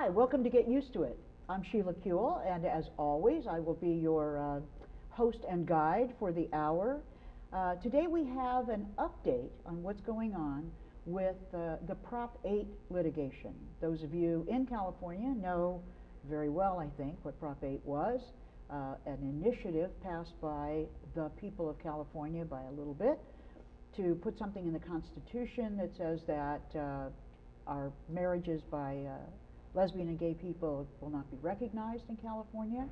Hi, welcome to Get Used to It. I'm Sheila Kuehl, and as always, I will be your host and guide for the hour. Today we have an update on what's going on with the Prop 8 litigation. Those of you in California know very well, I think, what Prop 8 was. An initiative passed by the people of California by a little bit to put something in the Constitution that says that our marriages by lesbian and gay people will not be recognized in California.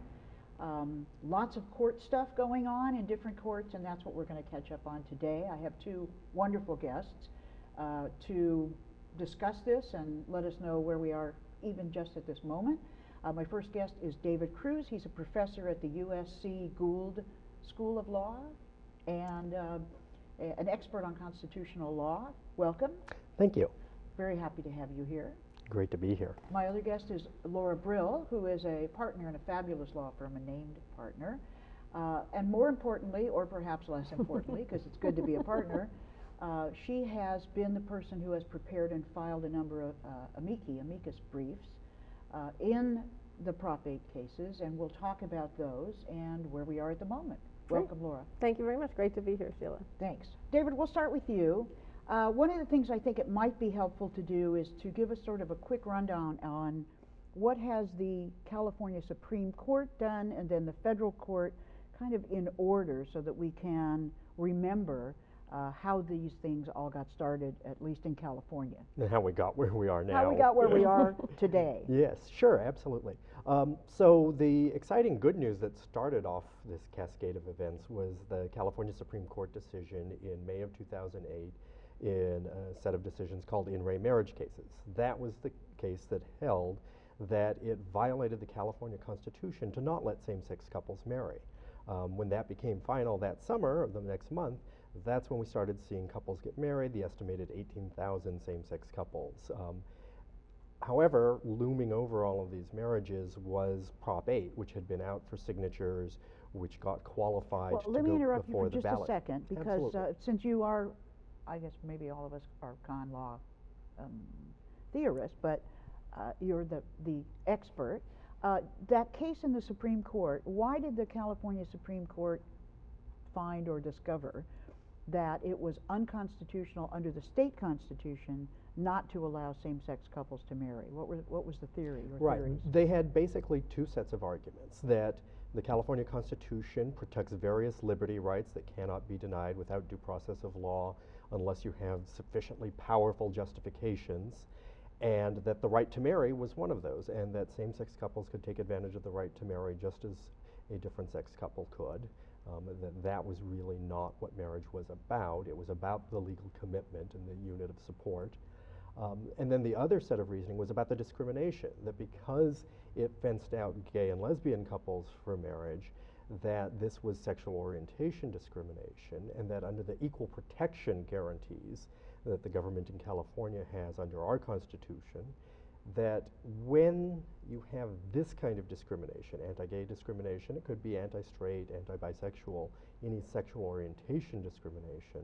Lots of court stuff going on in different courts, and that's what we're going to catch up on today. I have two wonderful guests to discuss this and let us know where we are even just at this moment. My first guest is David Cruz. He's a professor at the USC Gould School of Law and an expert on constitutional law. Welcome. Thank you. Very happy to have you here. Great to be here. My other guest is Brill, who is a partner in a fabulous law firm, a named partner. And more importantly, or perhaps less importantly, because it's good to be a partner, she has been the person who has prepared and filed a number of amicus briefs in the Prop 8 cases, and we'll talk about those and where we are at the moment. Great. Welcome, Laura. Thank you very much. Great to be here, Sheila. Thanks. David, we'll start with you. One of the things I think it might be helpful to do is to give us sort of a quick rundown on what has the California Supreme Court done and then the federal court kind of in order so that we can remember how these things all got started, at least in California. And how we got where we are now. How we got where we are today. Yes, sure, absolutely. So the exciting good news that started off this cascade of events was the California Supreme Court decision in May of 2008 in a set of decisions called in re marriage cases. That was the case that held that it violated the California Constitution to not let same-sex couples marry. When that became final that summer, or the next month, that's when we started seeing couples get married, the estimated 18,000 same-sex couples. However, looming over all of these marriages was Prop 8, which had been out for signatures, which got qualified to go before the ballot. Let me interrupt you for just a second, because since you are, I guess maybe all of us are con law theorists, but you're the expert. That case in the Supreme Court, why did the California Supreme Court find or discover that it was unconstitutional under the state constitution not to allow same-sex couples to marry? What was the theory or theories? They had basically two sets of arguments, that the California Constitution protects various liberty rights that cannot be denied without due process of law unless you have sufficiently powerful justifications, and that the right to marry was one of those, and that same-sex couples could take advantage of the right to marry just as a different sex couple could. That was really not what marriage was about. It was about the legal commitment and the unit of support. And then the other set of reasoning was about the discrimination, that because it fenced out gay and lesbian couples for marriage, that this was sexual orientation discrimination, and that under the equal protection guarantees that the government in California has under our Constitution, that when you have this kind of discrimination, anti-gay discrimination, it could be anti-straight, anti-bisexual, any sexual orientation discrimination,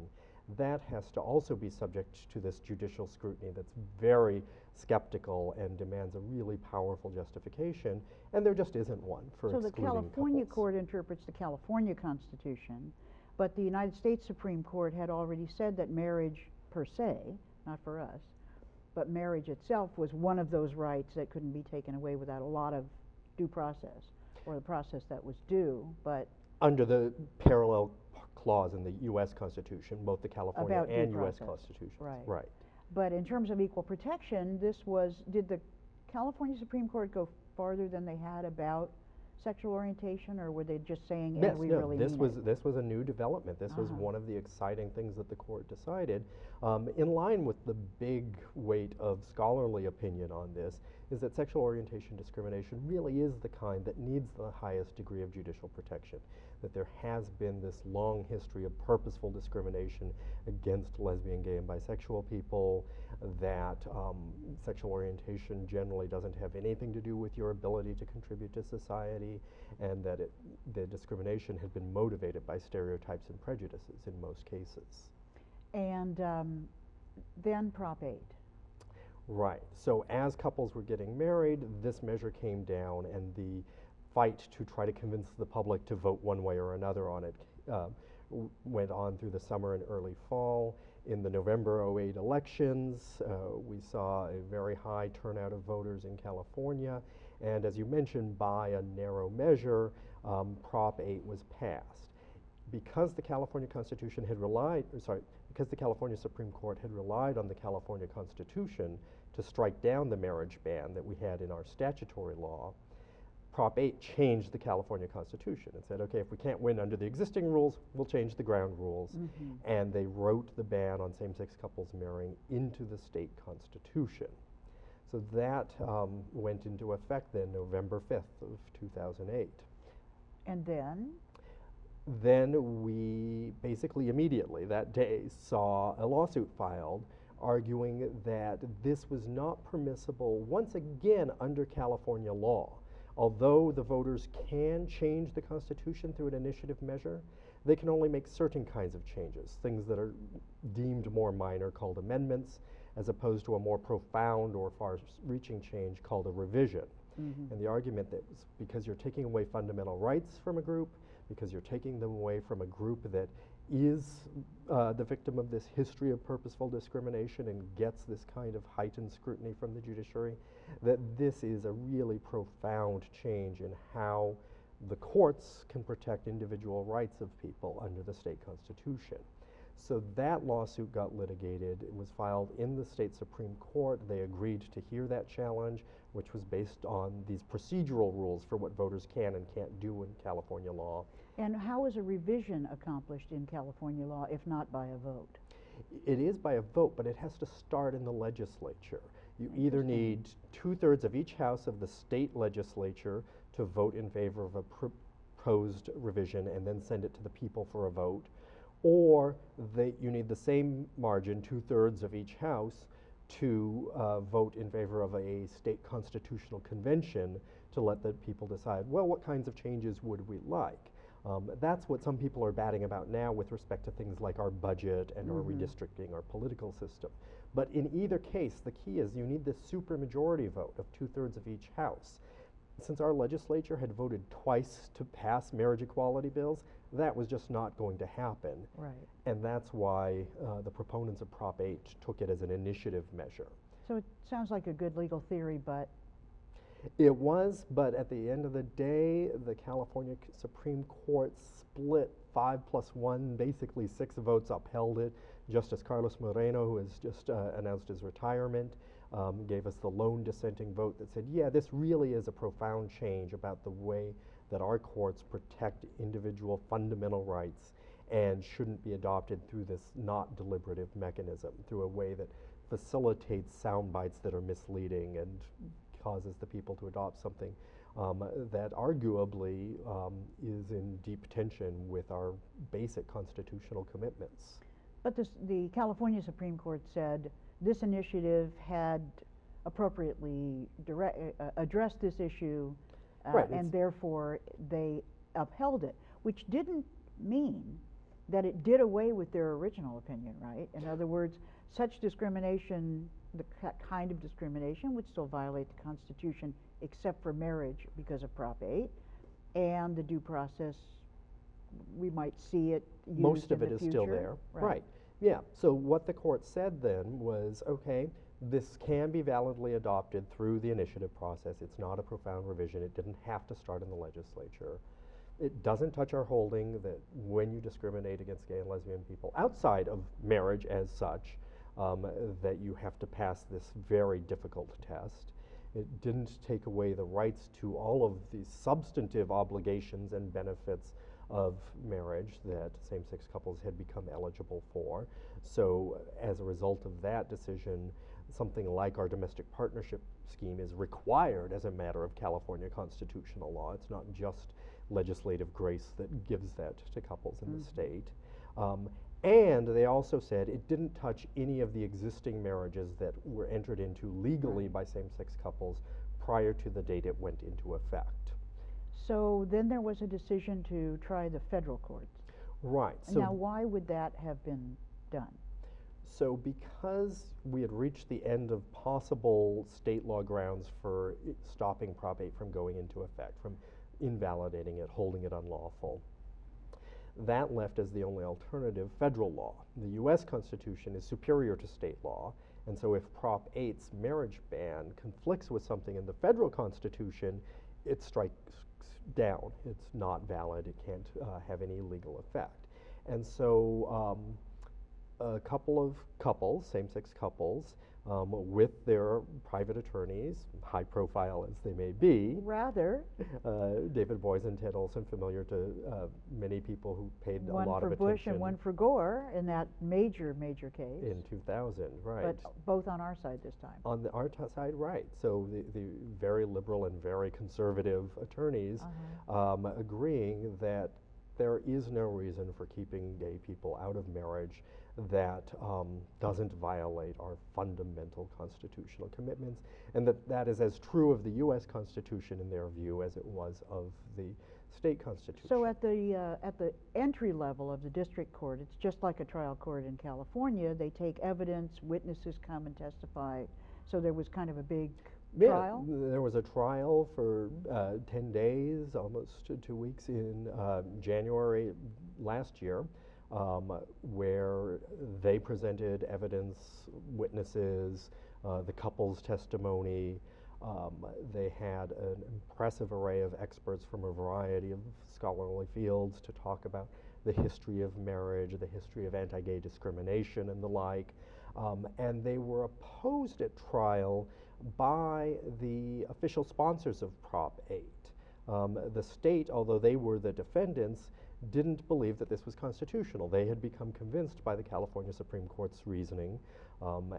that has to also be subject to this judicial scrutiny that's very skeptical and demands a really powerful justification, and there just isn't one for excluding couples. So the California court interprets the California Constitution, but the United States Supreme Court had already said that marriage per se, not for us, but marriage itself was one of those rights that couldn't be taken away without a lot of due process, or the process that was due, but under the parallel clause in the U.S. Constitution, both the California and U.S. Constitution. Right. But in terms of equal protection, did the California Supreme Court go farther than they had about sexual orientation, or were they just saying, yes, we no, really this mean was it? This was a new development. This was one of the exciting things that the court decided. In line with the big weight of scholarly opinion on this, is that sexual orientation discrimination really is the kind that needs the highest degree of judicial protection. That there has been this long history of purposeful discrimination against lesbian, gay, and bisexual people, that sexual orientation generally doesn't have anything to do with your ability to contribute to society, and that the discrimination had been motivated by stereotypes and prejudices in most cases. And then Prop 8. Right. So as couples were getting married, this measure came down, and the fight to try to convince the public to vote one way or another on it went on through the summer and early fall. In the November '08 elections, we saw a very high turnout of voters in California, and as you mentioned, by a narrow measure, Prop 8 was passed. Because the California Constitution had relied, because the California Supreme Court had relied on the California Constitution to strike down the marriage ban that we had in our statutory law, Prop 8 changed the California Constitution and said, okay, if we can't win under the existing rules, we'll change the ground rules. And they wrote the ban on same-sex couples marrying into the state constitution. So that went into effect then November 5th of 2008. And then? Then we basically immediately that day saw a lawsuit filed arguing that this was not permissible once again under California law. Although the voters can change the Constitution through an initiative measure, they can only make certain kinds of changes, things that are deemed more minor called amendments, as opposed to a more profound or far-reaching change called a revision. And the argument that was because you're taking away fundamental rights from a group, because you're taking them away from a group that is the victim of this history of purposeful discrimination and gets this kind of heightened scrutiny from the judiciary, that this is a really profound change in how the courts can protect individual rights of people under the state constitution. So that lawsuit got litigated. It was filed in the state Supreme Court. They agreed to hear that challenge, which was based on these procedural rules for what voters can and can't do in California law. And how is a revision accomplished in California law if not by a vote? It is by a vote, but it has to start in the legislature. You either need 2/3 of each house of the state legislature to vote in favor of a proposed revision and then send it to the people for a vote, or you need the same margin, 2/3 of each house, to vote in favor of a state constitutional convention to let the people decide, well, what kinds of changes would we like? That's what some people are batting about now with respect to things like our budget and our redistricting, our political system. But in either case, the key is you need this supermajority vote of 2/3 of each house. Since our legislature had voted twice to pass marriage equality bills, that was just not going to happen. Right. And that's why the proponents of Prop 8 took it as an initiative measure. So it sounds like a good legal theory, but it was, but at the end of the day, the California Supreme Court split 5+1, basically 6 votes upheld it. Justice Carlos Moreno, who has just announced his retirement, gave us the lone dissenting vote that said, yeah, this really is a profound change about the way that our courts protect individual fundamental rights and shouldn't be adopted through this not deliberative mechanism, through a way that facilitates sound bites that are misleading and causes the people to adopt something that arguably is in deep tension with our basic constitutional commitments. But the California Supreme Court said this initiative had appropriately addressed this issue, and therefore they upheld it, which didn't mean that it did away with their original opinion, right? In other words, such discrimination, the kind of discrimination, would still violate the Constitution except for marriage because of Prop 8, and the due process, we might see it used most of in it the is still future. there. Right. Yeah. So what the court said then was, okay, this can be validly adopted through the initiative process. It's not a profound revision. It didn't have to start in the legislature. It doesn't touch our holding that when you discriminate against gay and lesbian people outside of marriage as such, that you have to pass this very difficult test. It didn't take away the rights to all of the substantive obligations and benefits of marriage that same-sex couples had become eligible for. So as a result of that decision, something like our domestic partnership scheme is required as a matter of California constitutional law. It's not just legislative grace that gives that to couples in the state. And they also said it didn't touch any of the existing marriages that were entered into legally by same-sex couples prior to the date it went into effect. So then there was a decision to try the federal courts. Right. So now, why would that have been done? So because we had reached the end of possible state law grounds for stopping Prop 8 from going into effect, from invalidating it, holding it unlawful, that left as the only alternative federal law. The U.S. Constitution is superior to state law, and so if Prop 8's marriage ban conflicts with something in the federal Constitution, it strikes down. It's not valid. It can't have any legal effect. And so a couple of couples, same-sex couples, with their private attorneys, high profile as they may be. Rather. David Boies and Ted Olson, familiar to many people who paid a lot of attention. One for Bush and one for Gore in that major case. In 2000, right. But both on our side this time. On our side, right. So the very liberal and very conservative attorneys agreeing that there is no reason for keeping gay people out of marriage that doesn't violate our fundamental constitutional commitments, and that is as true of the U.S. Constitution in their view as it was of the state constitution. So at the entry level of the district court, it's just like a trial court in California. They take evidence, witnesses come and testify. So there was kind of a big trial? There was a trial for 10 days, almost 2 weeks in January last year, where they presented evidence, witnesses, the couple's testimony. They had an impressive array of experts from a variety of scholarly fields to talk about the history of marriage, the history of anti-gay discrimination and the like. And they were opposed at trial by the official sponsors of Prop 8. The state, although they were the defendants, didn't believe that this was constitutional. They had become convinced by the California Supreme Court's reasoning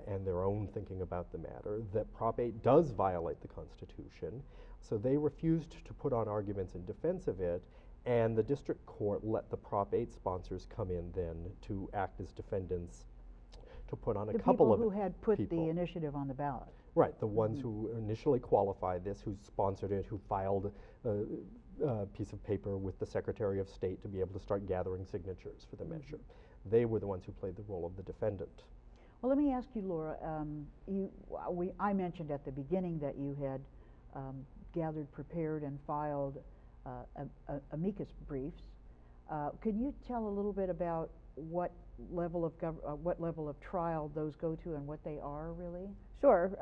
and their own thinking about the matter that Prop 8 does violate the Constitution. So they refused to put on arguments in defense of it, and the district court let the Prop 8 sponsors come in then to act as defendants to put on a couple of people who had put the initiative on the ballot. Right, the ones who initially qualified this, who sponsored it, who filed a piece of paper with the Secretary of State to be able to start gathering signatures for the measure. They were the ones who played the role of the defendant. Well, let me ask you, Laura, I mentioned at the beginning that you had gathered, prepared, and filed amicus briefs. Could you tell a little bit about what level of trial those go to and what they are really? Sure.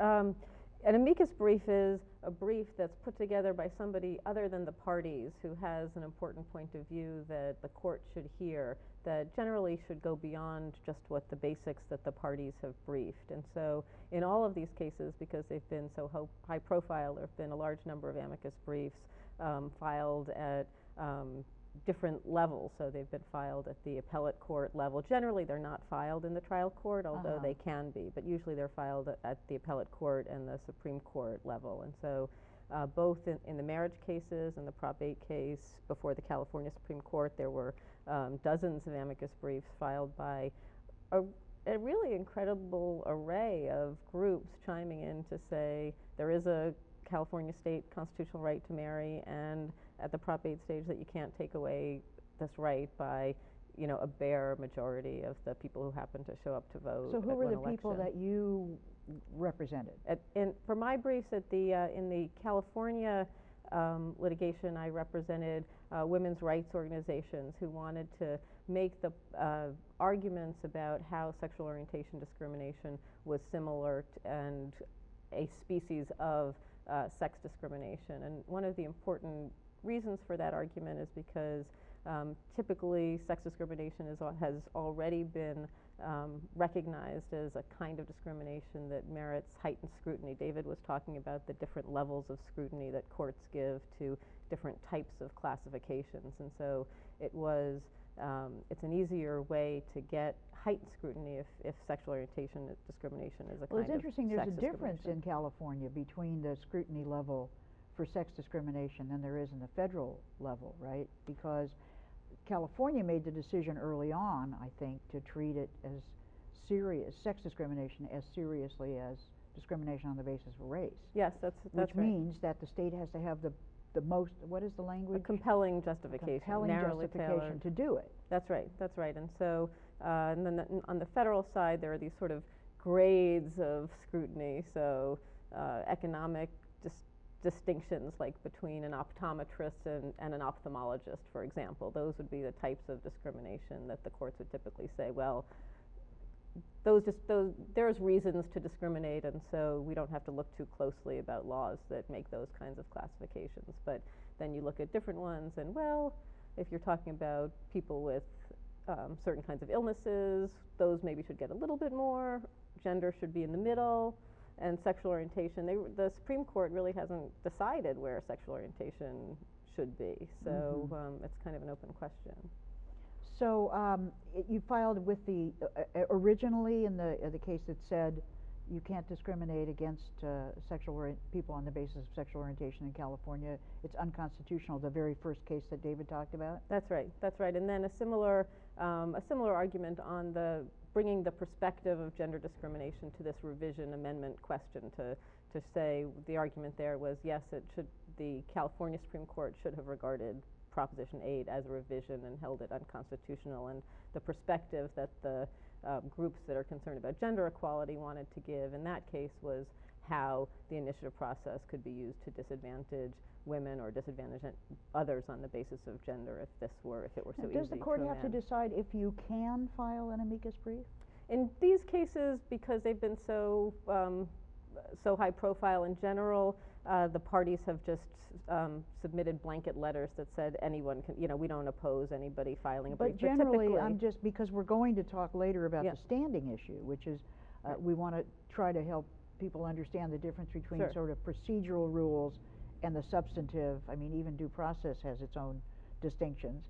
An amicus brief is a brief that's put together by somebody other than the parties who has an important point of view that the court should hear, that generally should go beyond just what the basics that the parties have briefed. And so in all of these cases, because they've been so high profile, there have been a large number of amicus briefs filed at different levels. So they've been filed at the appellate court level. Generally, they're not filed in the trial court, although they can be, but usually they're filed at the appellate court and the Supreme Court level. And so both in the marriage cases and the Prop 8 case before the California Supreme Court, there were dozens of amicus briefs filed by a really incredible array of groups chiming in to say there is a California state constitutional right to marry, and at the Prop 8 stage that you can't take away this right by, a bare majority of the people who happen to show up to vote. So who were the people that you represented? For my briefs in the California litigation, I represented women's rights organizations who wanted to make the arguments about how sexual orientation discrimination was similar and a species of sex discrimination. And one of the important reasons for that argument is because typically sex discrimination has already been recognized as a kind of discrimination that merits heightened scrutiny. David was talking about the different levels of scrutiny that courts give to different types of classifications, and so it's an easier way to get heightened scrutiny if sexual orientation discrimination is a kind of sex discrimination. Well, it's interesting, there's a difference in California between the scrutiny level for sex discrimination than there is in the federal level, right? Because California made the decision early on, I think, to treat it as serious, sex discrimination as seriously as discrimination on the basis of race. Yes, that's right. Which means that the state has to have the most, what is the language? A compelling justification. A compelling justification to do it. That's right, and so And then on the federal side, there are these sort of grades of scrutiny. So economic distinctions, like between an optometrist and an ophthalmologist, for example. Those would be the types of discrimination that the courts would typically say, well, there's reasons to discriminate, and so we don't have to look too closely about laws that make those kinds of classifications. But then you look at different ones, and well, if you're talking about people with certain kinds of illnesses, those maybe should get a little bit more. Gender should be in the middle, and sexual orientation. The Supreme Court really hasn't decided where sexual orientation should be, so it's kind of an open question. So you filed with the originally in the case that said you can't discriminate against people on the basis of sexual orientation in California. It's unconstitutional. The very first case that David talked about. That's right. That's right. And then a similar argument on bringing the perspective of gender discrimination to this revision amendment question, to say the argument there was, yes, the California Supreme Court should have regarded Proposition 8 as a revision and held it unconstitutional, and the perspective that the groups that are concerned about gender equality wanted to give in that case was how the initiative process could be used to disadvantage women or disadvantage others on the basis of gender if it were so easy. Does the court have to decide if you can file an amicus brief? In these cases, because they've been so high profile in general, the parties have just submitted blanket letters that said anyone can, we don't oppose anybody filing a brief. But generally, I'm just, because we're going to talk later about the standing issue, which is, we want to try to help people understand the difference between sort of procedural rules and the substantive. I mean, even due process has its own distinctions.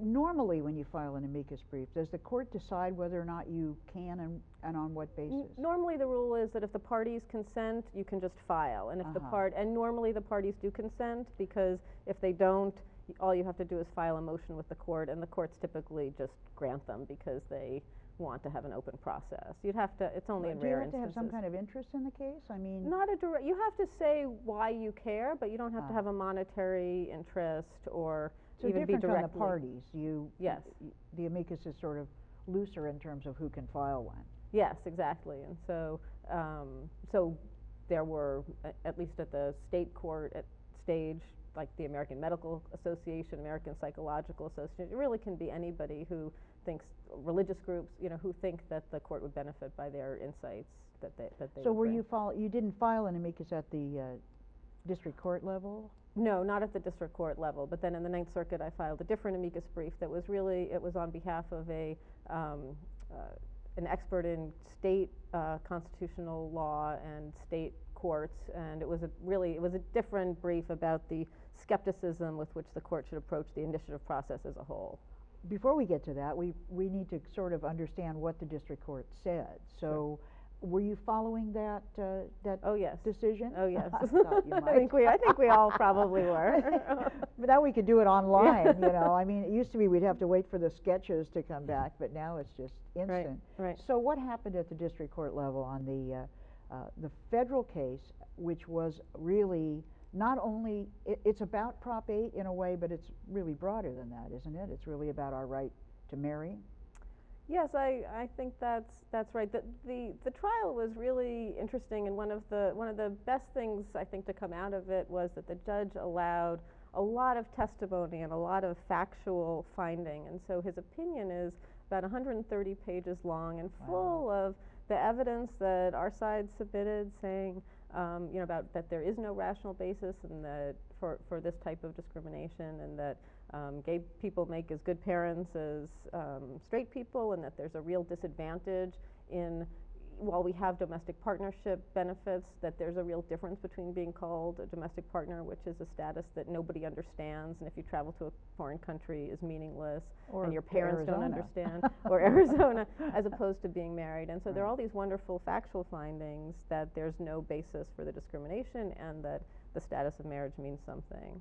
Normally, when you file an amicus brief, does the court decide whether or not you can and on what basis? Normally, the rule is that if the parties consent, you can just file, and if and normally the parties do consent, because if they don't, all you have to do is file a motion with the court, and the courts typically just grant them because they want to have an open process. You'd have to. It's only in rare instances. Do you have to have some kind of interest in the case? I mean, not a direct. You have to say why you care, but you don't have to have a monetary interest or. So even different be from the parties. Yes. The amicus is sort of looser in terms of who can file one. Yes, exactly. And so, so there were, at least at the state court stage, like the American Medical Association, American Psychological Association, it really can be anybody who thinks, religious groups, who think that the court would benefit by their insights that they So you didn't file an amicus at the district court level? No, not at the district court level, but then in the Ninth Circuit I filed a different amicus brief that was it was on behalf of an expert in state constitutional law and state courts, and it was a different brief about the skepticism with which the court should approach the initiative process as a whole. Before we get to that, we need to sort of understand what the district court said. So. Were you following that decision? Oh yes. I thought you might. I think we all probably were. But now we could do it online. I mean, it used to be we'd have to wait for the sketches to come back, but now it's just instant. Right. So what happened at the district court level on the federal case, which was really not only it's about Prop 8 in a way, but it's really broader than that, isn't it? It's really about our right to marry. Yes, I think that's right. The trial was really interesting, and one of the best things I think to come out of it was that the judge allowed a lot of testimony and a lot of factual finding, and so his opinion is about 130 pages long and full of the evidence that our side submitted, saying about that there is no rational basis and that for this type of discrimination, and that gay people make as good parents as straight people, and that there's a real disadvantage while we have domestic partnership benefits, that there's a real difference between being called a domestic partner, which is a status that nobody understands, and if you travel to a foreign country is meaningless, and your parents don't understand, or Arizona, as opposed to being married. And so there are all these wonderful factual findings that there's no basis for the discrimination, and that the status of marriage means something.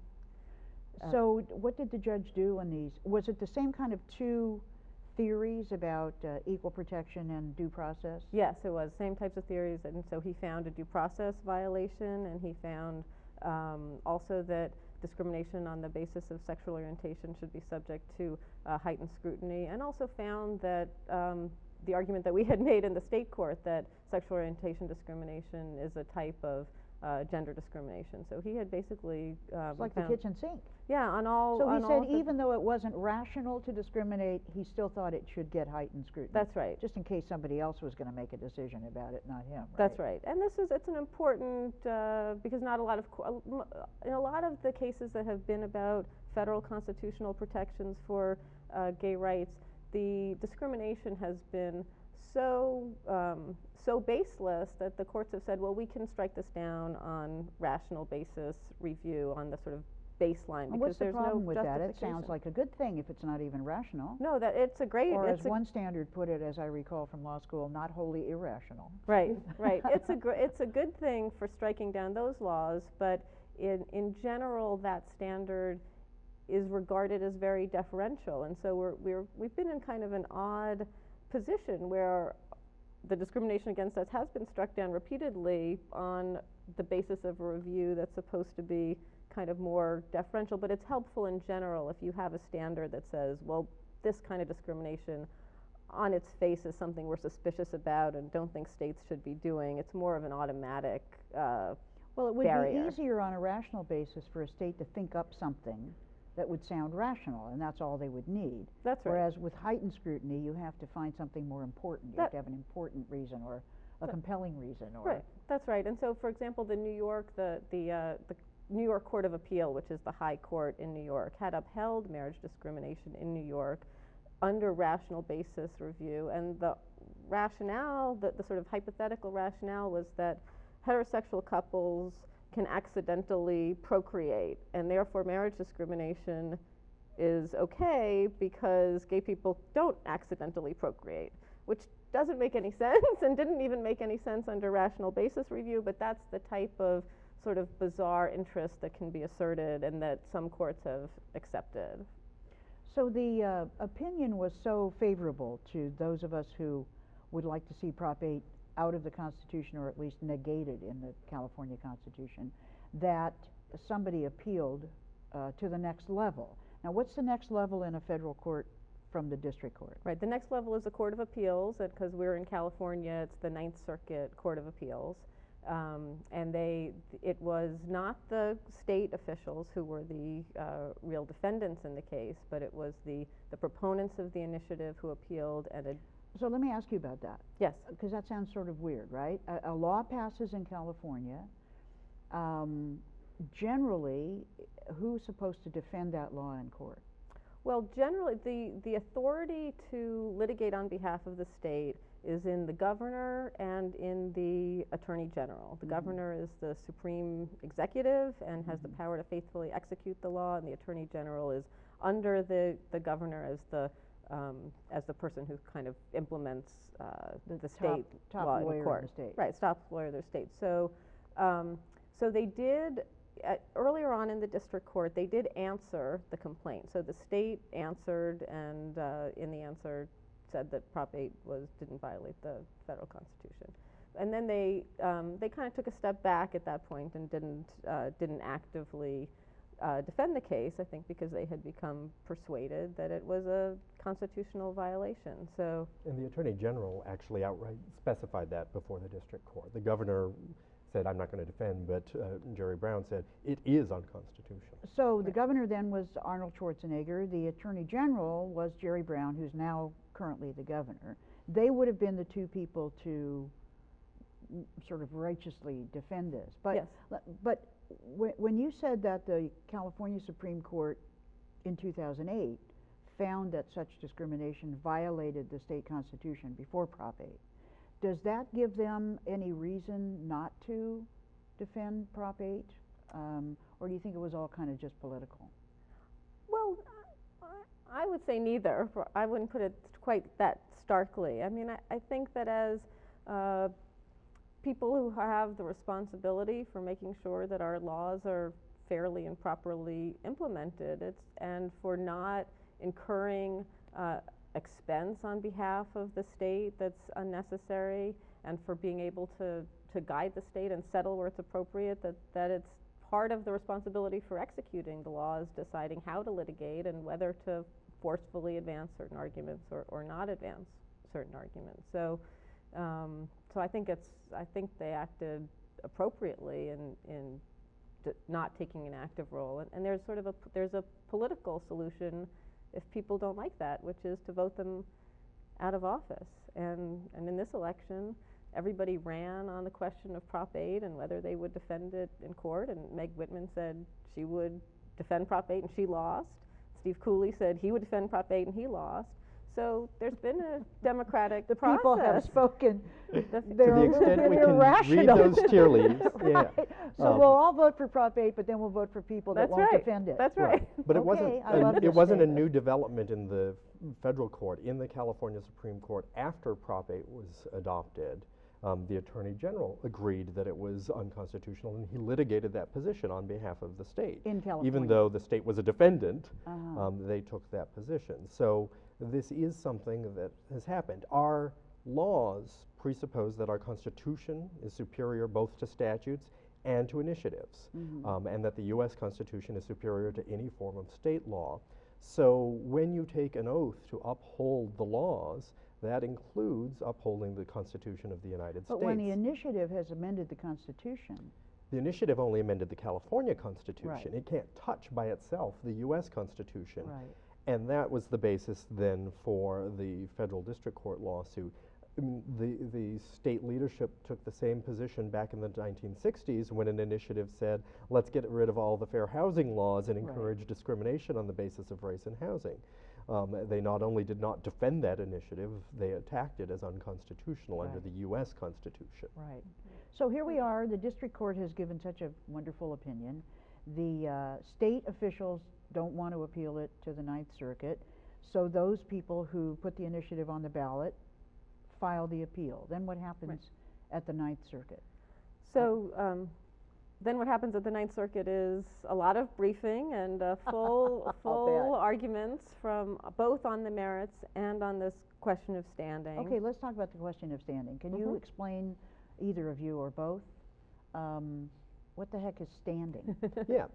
So what did the judge do on these? Was it the same kind of two theories about equal protection and due process? Yes, it was. Same types of theories. And so he found a due process violation, and he found also that discrimination on the basis of sexual orientation should be subject to heightened scrutiny, and also found that the argument that we had made in the state court that sexual orientation discrimination is a type of gender discrimination. So he had basically It's like the found, kitchen sink. yeah, on all. So he on all said of the- even though it wasn't rational to discriminate, he still thought it should get heightened scrutiny. That's right. Just in case somebody else was going to make a decision about it, not him, right? That's right, and it's an important because not a lot of in a lot of the cases that have been about federal constitutional protections for gay rights, the discrimination has been so baseless that the courts have said, well, we can strike this down on rational basis review on the sort of baseline, And because what's the there's problem no with that? It justification. sounds like a good thing if it's not even rational. No, that it's a great. Or as it's a, one standard put it, as I recall from law school, not wholly irrational. Right, right. It's a good thing for striking down those laws, but in general, that standard is regarded as very deferential, and so we've been in kind of an odd position where the discrimination against us has been struck down repeatedly on the basis of a review that's supposed to be kind of more deferential, but it's helpful in general if you have a standard that says, well, this kind of discrimination on its face is something we're suspicious about and don't think states should be doing. It's more of an automatic Well, it would barrier. be easier on a rational basis for a state to think up something that would sound rational, and that's all they would need. That's right. Whereas with heightened scrutiny, you have to find something more important. You have to have an important reason or a compelling reason. Or Right, that's right. And so, for example, the New York New York Court of Appeal, which is the high court in New York, had upheld marriage discrimination in New York under rational basis review, and the rationale, the sort of hypothetical rationale, was that heterosexual couples can accidentally procreate, and therefore marriage discrimination is okay because gay people don't accidentally procreate, which doesn't make any sense and didn't even make any sense under rational basis review, but that's the type of sort of bizarre interest that can be asserted and that some courts have accepted. So the opinion was so favorable to those of us who would like to see Prop 8 out of the Constitution, or at least negated in the California Constitution, that somebody appealed to the next level. Now, what's the next level in a federal court from the district court? Right, the next level is the Court of Appeals, and because we're in California, it's the Ninth Circuit Court of Appeals. And it was not the state officials who were the real defendants in the case, but it was the proponents of the initiative who appealed, and So let me ask you about that. yes. Because that sounds sort of weird, right? A law passes in California. Generally, who's supposed to defend that law in court? Well, generally, the authority to litigate on behalf of the state is in the governor and in the attorney general. The governor is the supreme executive and has the power to faithfully execute the law, and the attorney general is under the governor as the person who kind of implements the state top law in lawyer the court. in the state. Right, top lawyer of their state. So, so they did. Earlier on in the district court, they did answer the complaint. So the state answered, and in the answer said that Prop 8 didn't violate the federal constitution. And then they kind of took a step back at that point and didn't actively defend the case, I think because they had become persuaded that it was a constitutional violation. So, And the Attorney General actually outright specified that before the district court. The governor said, I'm not going to defend, but Jerry Brown said, it is unconstitutional. So the governor then was Arnold Schwarzenegger. The attorney general was Jerry Brown, who's now currently the governor. They would have been the two people to sort of righteously defend this. But, yes. But when you said that the California Supreme Court in 2008 found that such discrimination violated the state constitution before Prop 8, does that give them any reason not to defend Prop 8? Or do you think it was all kind of just political? Well, I would say neither. I wouldn't put it quite that starkly. I mean, I think that as people who have the responsibility for making sure that our laws are fairly and properly implemented, and for not incurring expense on behalf of the state that's unnecessary, and for being able to guide the state and settle where it's appropriate, that it's part of the responsibility for executing the law is deciding how to litigate and whether to forcefully advance certain arguments or not advance certain arguments. So, so I think they acted appropriately in not taking an active role. And there's sort of there's a political solution if people don't like that, which is to vote them out of office. And in this election, everybody ran on the question of Prop 8 and whether they would defend it in court, and Meg Whitman said she would defend Prop 8 and she lost. Steve Cooley said he would defend Prop 8 and he lost. So there's been a democratic The process. people have spoken. To They're the a little extent bit we can read irrational. those tea leaves, yeah. Right. So we'll all vote for Prop 8, but then we'll vote for people that That's won't right. defend it. That's right. But it Okay, wasn't, I love it this wasn't a statement. new development in the federal court. In the California Supreme Court, after Prop 8 was adopted, the Attorney General agreed that it was unconstitutional, and he litigated that position on behalf of the state. In California. Even though the state was a defendant, Uh-huh. they took that position. So this is something that has happened. Our laws presuppose that our Constitution is superior both to statutes and to initiatives, and that the U.S. Constitution is superior to any form of state law. So when you take an oath to uphold the laws, that includes upholding the Constitution of the United But States. when the initiative has amended the Constitution, The initiative only amended the California Constitution. Right. It can't touch by itself the U.S. Constitution. right. And that was the basis then for the federal district court lawsuit. The state leadership took the same position back in the 1960s when an initiative said, let's get rid of all the fair housing laws and encourage discrimination on the basis of race in housing. They not only did not defend that initiative, they attacked it as unconstitutional under Right. the U.S. Constitution. Right. So here we are, the district court has given such a wonderful opinion. The state officials don't want to appeal it to the Ninth Circuit, so those people who put the initiative on the ballot file the appeal. Then what happens at the Ninth Circuit? So then what happens at the Ninth Circuit is a lot of briefing and full bet. arguments from both on the merits and on this question of standing. Okay, let's talk about the question of standing. Can you explain, either of you or both, what the heck is standing? Yeah,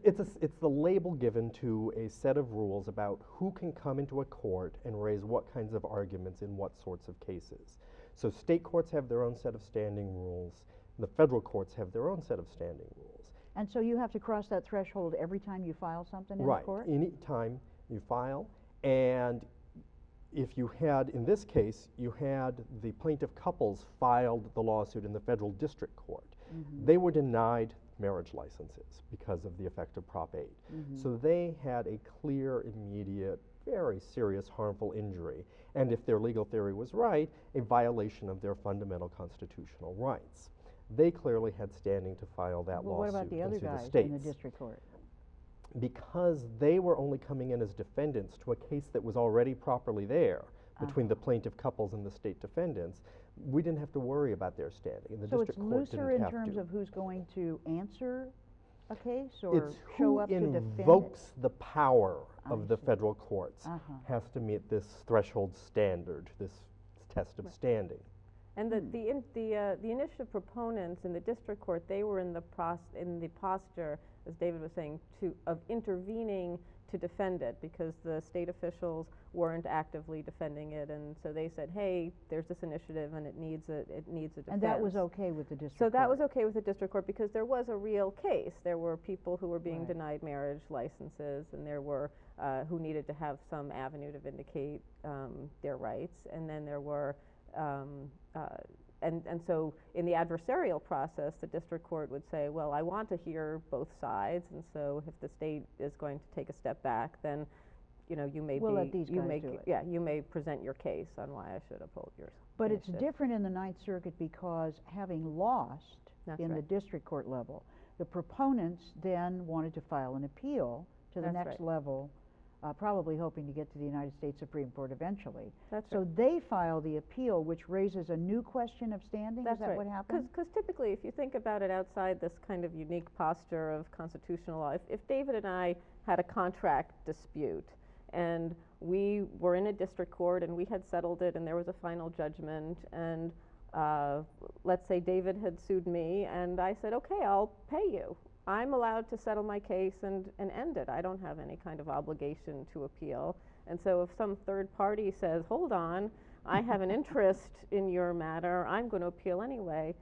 it's the label given to a set of rules about who can come into a court and raise what kinds of arguments in what sorts of cases. So state courts have their own set of standing rules. The federal courts have their own set of standing rules. And so you have to cross that threshold every time you file something in the court? Right, any time you file. And if you had, in this case, you had the plaintiff couples filed the lawsuit in the federal district court. They were denied marriage licenses because of the effect of Prop 8. So they had a clear, immediate, very serious, harmful injury. And if their legal theory was right, a violation of their fundamental constitutional rights. They clearly had standing to file that Well, lawsuit what about the other into guys the states. in the district court? Because they were only coming in as defendants to a case that was already properly there between the plaintiff couples and the state defendants, we didn't have to worry about their standing. And the So it's district court looser didn't in have terms to. of who's going to answer a case or It's show who up to defend it? invokes the power of I the see. federal courts has to meet this threshold standard, this test of standing. And the initiative proponents in the district court, they were in the posture, as David was saying, of intervening to defend it, because the state officials weren't actively defending it, and so they said, hey, there's this initiative and it needs a defense. And that was okay with the district So court? that was okay with the district court because there was a real case. There were people who were being Right. denied marriage licenses, and there were who needed to have some avenue to vindicate their rights, and then there were and so in the adversarial process, the district court would say, well, I want to hear both sides, and so if the state is going to take a step back, then you may We'll let these you guys may do it. yeah, you may present your case on why I should uphold yours. But it's different in the Ninth Circuit because having lost That's in the right. district court level, the proponents then wanted to file an appeal to the That's next right. level, probably hoping to get to the United States Supreme Court eventually. That's So right. they file the appeal, which raises a new question of standing? That's Is that right. what happened? Because typically, if you think about it outside this kind of unique posture of constitutional law, if David and I had a contract dispute and we were in a district court and we had settled it and there was a final judgment, and let's say David had sued me and I said, okay, I'll pay you. I'm allowed to settle my case and end it. I don't have any kind of obligation to appeal. And so if some third party says, hold on, I have an interest in your matter, I'm going to appeal anyway,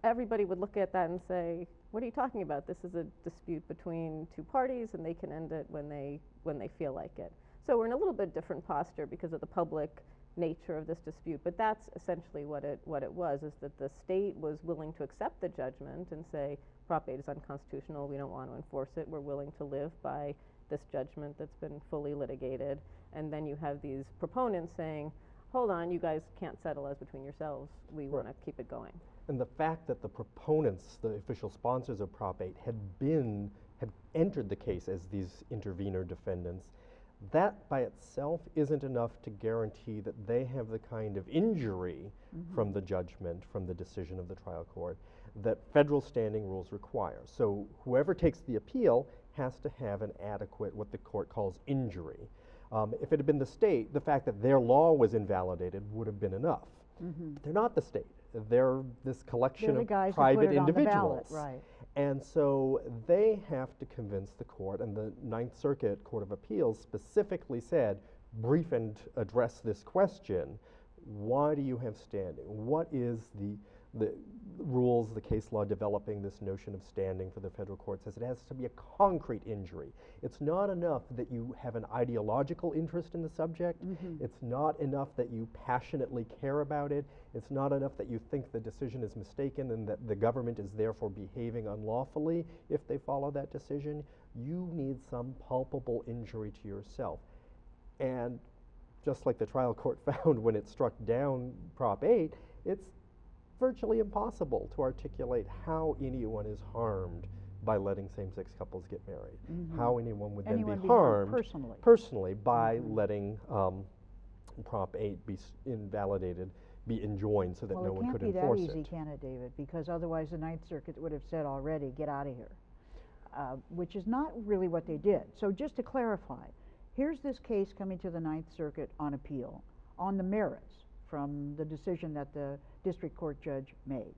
everybody would look at that and say, what are you talking about? This is a dispute between two parties, and they can end it when they feel like it. So we're in a little bit different posture because of the public nature of this dispute, but that's essentially what it was, is that the state was willing to accept the judgment and say, Prop 8 is unconstitutional, we don't want to enforce it, we're willing to live by this judgment that's been fully litigated. And then you have these proponents saying, hold on, you guys can't settle as between yourselves, we want to keep it going. And the fact that the proponents, the official sponsors of Prop 8, had entered the case as these intervener defendants, that by itself isn't enough to guarantee that they have the kind of injury from the judgment, from the decision of the trial court, that federal standing rules require. So whoever takes the appeal has to have an adequate, what the court calls injury. If it had been the state, the fact that their law was invalidated would have been enough. But they're not the state. They're this collection of private individuals. Right. And so they have to convince the court, and the Ninth Circuit Court of Appeals specifically said, brief and address this question, why do you have standing? What is the rules, the case law developing this notion of standing for the federal court says it has to be a concrete injury. It's not enough that you have an ideological interest in the subject. It's not enough that you passionately care about it. It's not enough that you think the decision is mistaken and that the government is therefore behaving unlawfully if they follow that decision. You need some palpable injury to yourself. And just like the trial court found when it struck down Prop 8, it's virtually impossible to articulate how anyone is harmed by letting same-sex couples get married. How anyone would then be harmed personally by letting Prop 8 be invalidated, be enjoined so that no one could enforce it. Well, it can't be that easy, can it, David? Because otherwise the Ninth Circuit would have said already, get out of here, which is not really what they did. So just to clarify, here's this case coming to the Ninth Circuit on appeal, on the merits from the decision that the district court judge made.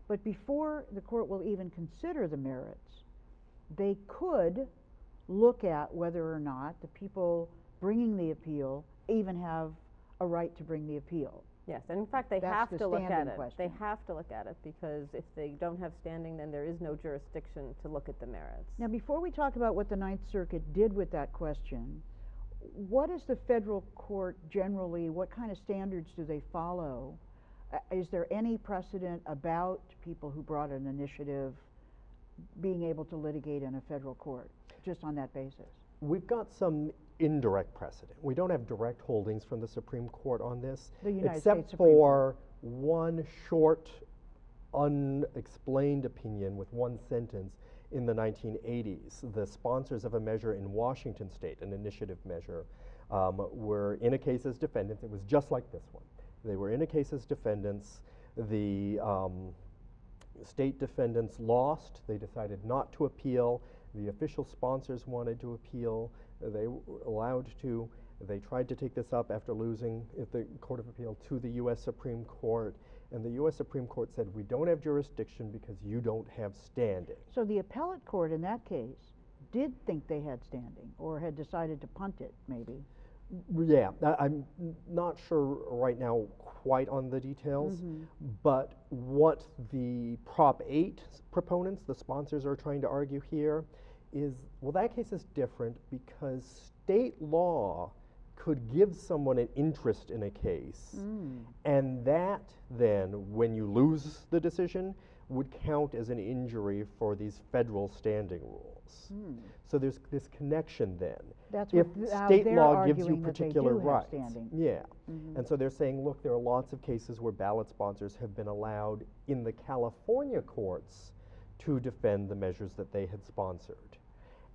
But before the court will even consider the merits, they could look at whether or not the people bringing the appeal even have a right to bring the appeal. Yes, and in fact, they That's have the to look at standing it. question. They have to look at it, because if they don't have standing, then there is no jurisdiction to look at the merits. Now, before we talk about what the Ninth Circuit did with that question, what is the federal court generally, what kind of standards do they follow? Is there any precedent about people who brought an initiative being able to litigate in a federal court, just on that basis? We've got some indirect precedent. We don't have direct holdings from the Supreme Court on this, The United except States Supreme for one short, unexplained opinion with one sentence in the 1980s. The sponsors of a measure in Washington State, an initiative measure, were in a case as defendants. It was just like this one. They were in a case as defendants. The state defendants lost. They decided not to appeal. The official sponsors wanted to appeal. They were allowed to. They tried to take this up after losing at the Court of Appeal to the U.S. Supreme Court. And the U.S. Supreme Court said, we don't have jurisdiction because you don't have standing. So the appellate court in that case did think they had standing, or had decided to punt it, maybe. Yeah, I'm not sure right now quite on the details, but what the Prop 8 proponents, the sponsors, are trying to argue here is, well, that case is different because state law could give someone an interest in a case, and that then, when you lose the decision, would count as an injury for these federal standing rules. So there's this connection then. That's if how state they're law gives you arguing that they particular do have rights, standing. yeah, and so they're saying, look, there are lots of cases where ballot sponsors have been allowed in the California courts to defend the measures that they had sponsored.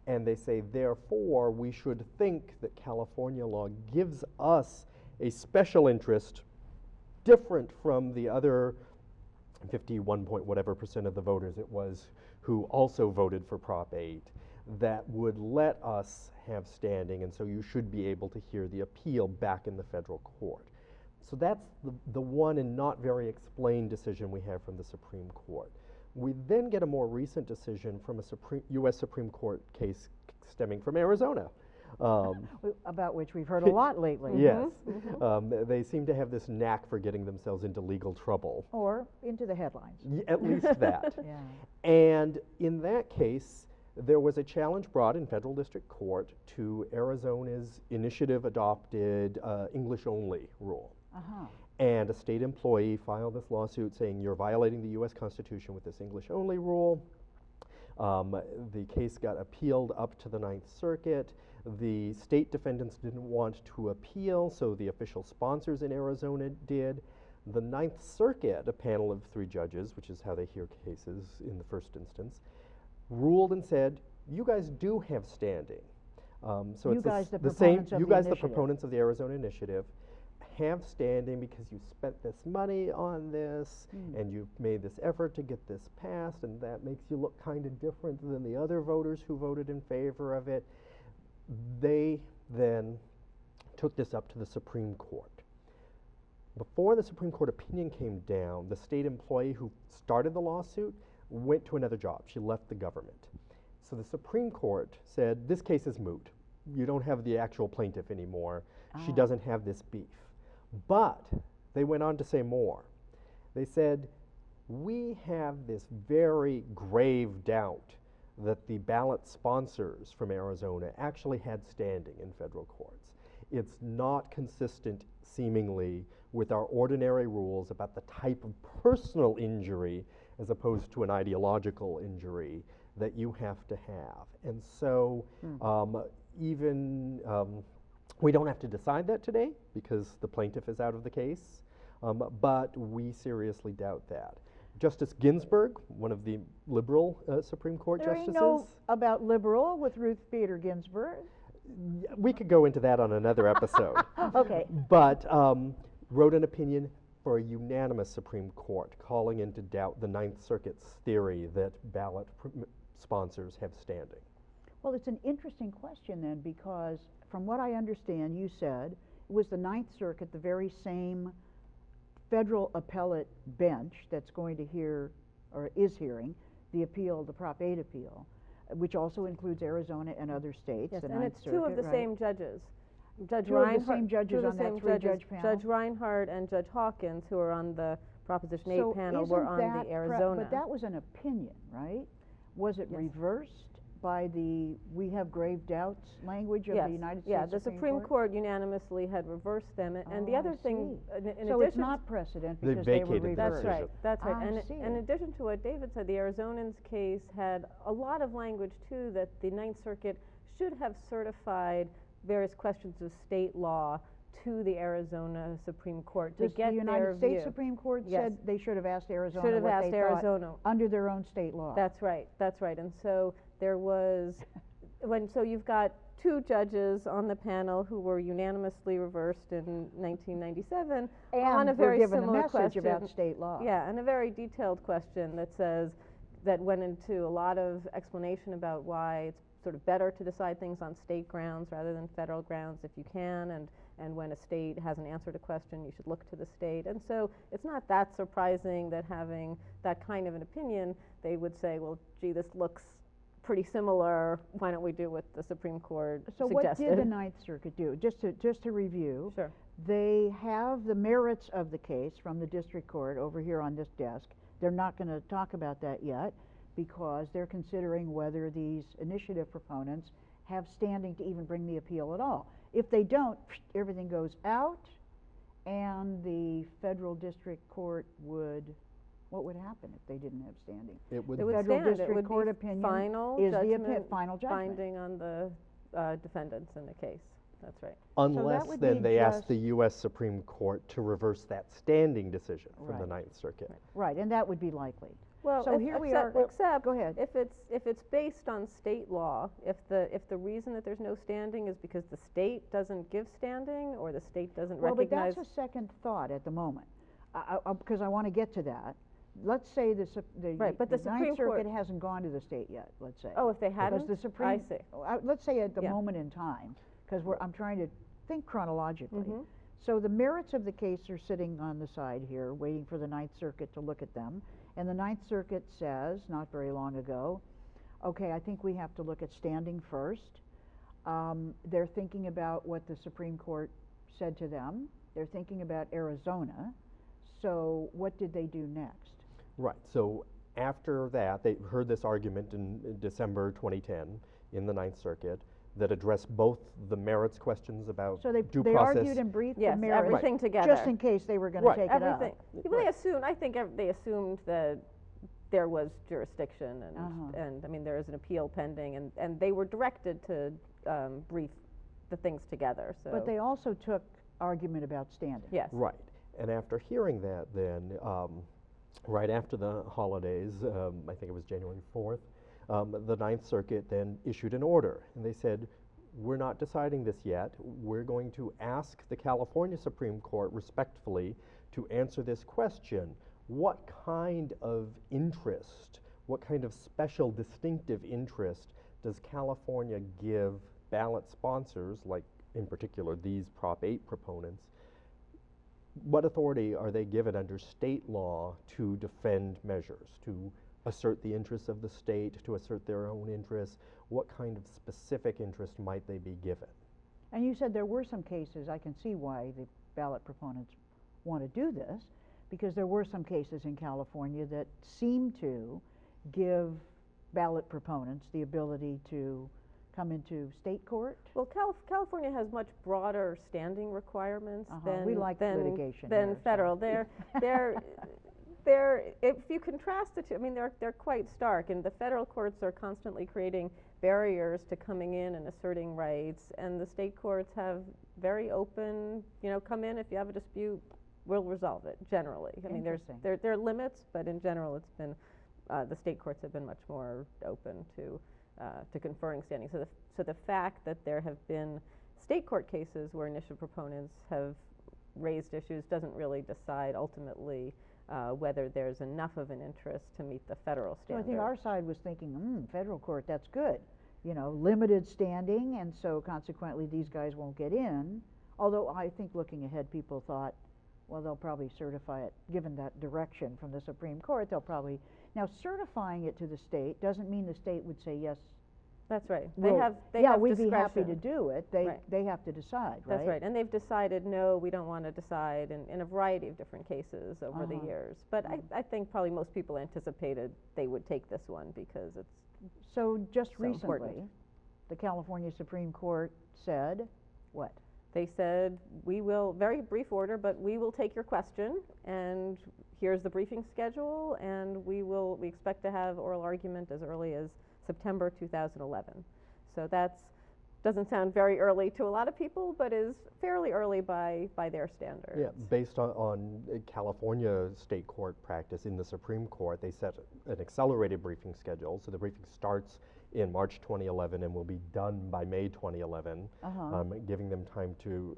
And they say, therefore, we should think that California law gives us a special interest different from the other 51 point whatever % of the voters it was who also voted for Prop 8, that would let us have standing, and so you should be able to hear the appeal back in the federal court. So that's the one and not very explained decision we have from the Supreme Court. We then get a more recent decision from a U.S. Supreme Court case stemming from Arizona. About which we've heard a lot lately. Yes. They seem to have this knack for getting themselves into legal trouble. Or into the headlines. At least that. Yeah. And in that case, there was a challenge brought in federal district court to Arizona's initiative-adopted English-only rule. Uh-huh. And a state employee filed this lawsuit saying you're violating the U.S. Constitution with this English-only rule. The case got appealed up to the Ninth Circuit. The state defendants didn't want to appeal, so the official sponsors in Arizona did. The Ninth Circuit, a panel of 3 judges, which is how they hear cases in the first instance, ruled and said, you guys do have standing. So You it's guys, the the same, proponents of you the guys, the initiative. proponents of the Arizona initiative, have standing because you spent this money on this and you've made this effort to get this passed, and that makes you look kind of different than the other voters who voted in favor of it. They then took this up to the Supreme Court. Before the Supreme Court opinion came down, the state employee who started the lawsuit went to another job. She left the government. So the Supreme Court said, this case is moot. You don't have the actual plaintiff anymore. She doesn't have this beef. But they went on to say more. They said, we have this very grave doubt that the ballot sponsors from Arizona actually had standing in federal courts. It's not consistent, seemingly, with our ordinary rules about the type of personal injury as opposed to an ideological injury that you have to have. And so we don't have to decide that today because the plaintiff is out of the case, but we seriously doubt that. Justice Ginsburg, one of the liberal Supreme Court There justices. ain't no about liberal with Ruth Bader Ginsburg. We could go into that on another episode. Okay. But wrote an opinion for a unanimous Supreme Court calling into doubt the Ninth Circuit's theory that ballot sponsors have standing. Well, it's an interesting question then, because from what I understand, you said it was the Ninth Circuit, the very same federal appellate bench that's going to hear, or is hearing, the appeal, the Prop 8 appeal, which also includes Arizona and other states. Yes, the and Ninth it's Circuit, two of the right? same judges. Judge Two of the Reinhart, same judges on that 3-judge panel? Judge Reinhart and Judge Hawkins, who are on the Proposition 8 So panel, were isn't on that the Arizona. But that was an opinion, right? Was it Yes. reversed by the "we have grave doubts" language of the United States Yeah, the Supreme Court unanimously had reversed them, and the Oh, other I thing, see. in So addition, it's not precedent They because they were vacated the reversed. that's right, decision. that's right. I And see. in addition to what David said, the Arizonans case had a lot of language too that the Ninth Circuit should have certified various questions of state law to the Arizona Supreme Court to Does get the their United States view. Supreme Court Yes. said they should have asked Arizona Should have what asked they thought Arizona. under their own state law. That's right, and so there was, so you've got 2 judges on the panel who were unanimously reversed in 1997 and on a were very given a similar message question. about state law. Yeah, and a very detailed question that went into a lot of explanation about why it's sort of better to decide things on state grounds rather than federal grounds if you can, and when a state hasn't answered a question, you should look to the state. And so it's not that surprising that having that kind of an opinion, they would say, well, gee, this looks pretty similar, why don't we do what the Supreme Court So suggested? what did the Ninth Circuit do? Just to review, Sure. they have the merits of the case from the district court over here on this desk. They're not going to talk about that yet because they're considering whether these initiative proponents have standing to even bring the appeal at all. If they don't, everything goes out, and the federal district court would, what would happen if they didn't have standing? It would It would Federal stand. It district would court be opinion final is the judgment final judgment. binding on the defendants in the case. That's right. unless would then be they ask just- the U.S. Supreme Court to reverse that standing decision from the Right. Ninth Circuit. Right, and that would be likely. Well, So here we are. except Go ahead. if it's based on state law, if the reason that there's no standing is because the state doesn't give standing or the state doesn't Well, but recognize. that's a second thought at the moment, because I want to get to that. Let's say the Right, but the Ninth Supreme Court- Circuit hasn't gone to the state yet, let's say. Oh, if they hadn't? Because the Supreme, I see. let's say at the Yeah. moment in time, because I'm trying to think chronologically. Mhm. So the merits of the case are sitting on the side here, waiting for the Ninth Circuit to look at them, And the Ninth Circuit says, not very long ago, okay, I think we have to look at standing first. They're thinking about what the Supreme Court said to them. They're thinking about Arizona. So what did they do next? Right. So after that, they heard this argument in December 2010 in the Ninth Circuit that addressed both the merits questions about So they process. argued and briefed Yes, the merits, everything together. just in case they were going to Right. take it up. Everything. Well, they assumed, I think they assumed that there was jurisdiction, and I mean, there is an appeal pending, and they were directed to brief the things together, so. But they also took argument about standing. Yes. Right. And after hearing that, then, right after the holidays, I think it was January 4th, the Ninth Circuit then issued an order. And they said, we're not deciding this yet. We're going to ask the California Supreme Court respectfully to answer this question. What kind of interest, what kind of special distinctive interest does California give ballot sponsors, like in particular these Prop 8 proponents? What authority are they given under state law to defend measures, to assert the interests of the state, to assert their own interests? What kind of specific interest might they be given? And you said there were some cases, I can see why the ballot proponents want to do this, because there were some cases in California that seem to give ballot proponents the ability to come into state court. Well, California has much broader standing requirements than We like litigation than here, so. federal. If you contrast the two, I mean, they're quite stark, and the federal courts are constantly creating barriers to coming in and asserting rights, and the state courts have very open, come in if you have a dispute, we'll resolve it, generally. I mean, there are limits, but in general, it's been, the state courts have been much more open to conferring standing. So the fact that there have been state court cases where initial proponents have raised issues doesn't really decide ultimately whether there's enough of an interest to meet the federal standard. So I think our side was thinking, federal court, that's good. Limited standing, and so consequently these guys won't get in. Although I think looking ahead, people thought, well, they'll probably certify it, given that direction from the Supreme Court, they'll probably. Now, certifying it to the state doesn't mean the state would say, yes. That's right. They have we'd discretion. be happy to do it. Right. They have to decide, right? That's right. And they've decided, no, we don't want to decide in a variety of different cases over the years. But I think probably most people anticipated they would take this one because it's so just so recently, important. The California Supreme Court said, what? They said, we will, very brief order, but we will take your question, and here's the briefing schedule, and we expect to have oral argument as early as September 2011. So doesn't sound very early to a lot of people, but is fairly early by their standards. Yeah, based on California state court practice in the Supreme Court, they set an accelerated briefing schedule. So the briefing starts in March 2011 and will be done by May 2011, giving them time to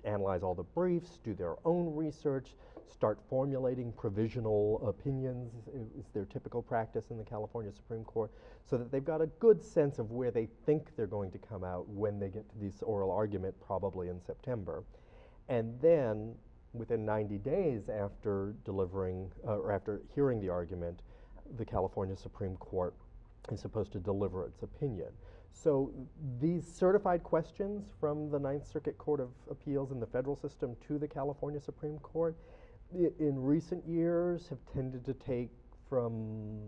analyze all the briefs, do their own research, start formulating provisional opinions, is their typical practice in the California Supreme Court, so that they've got a good sense of where they think they're going to come out when they get to this oral argument, probably in September. And then, within 90 days after delivering, or after hearing the argument, the California Supreme Court is supposed to deliver its opinion. So these certified questions from the Ninth Circuit Court of Appeals in the federal system to the California Supreme Court in recent years have tended to take from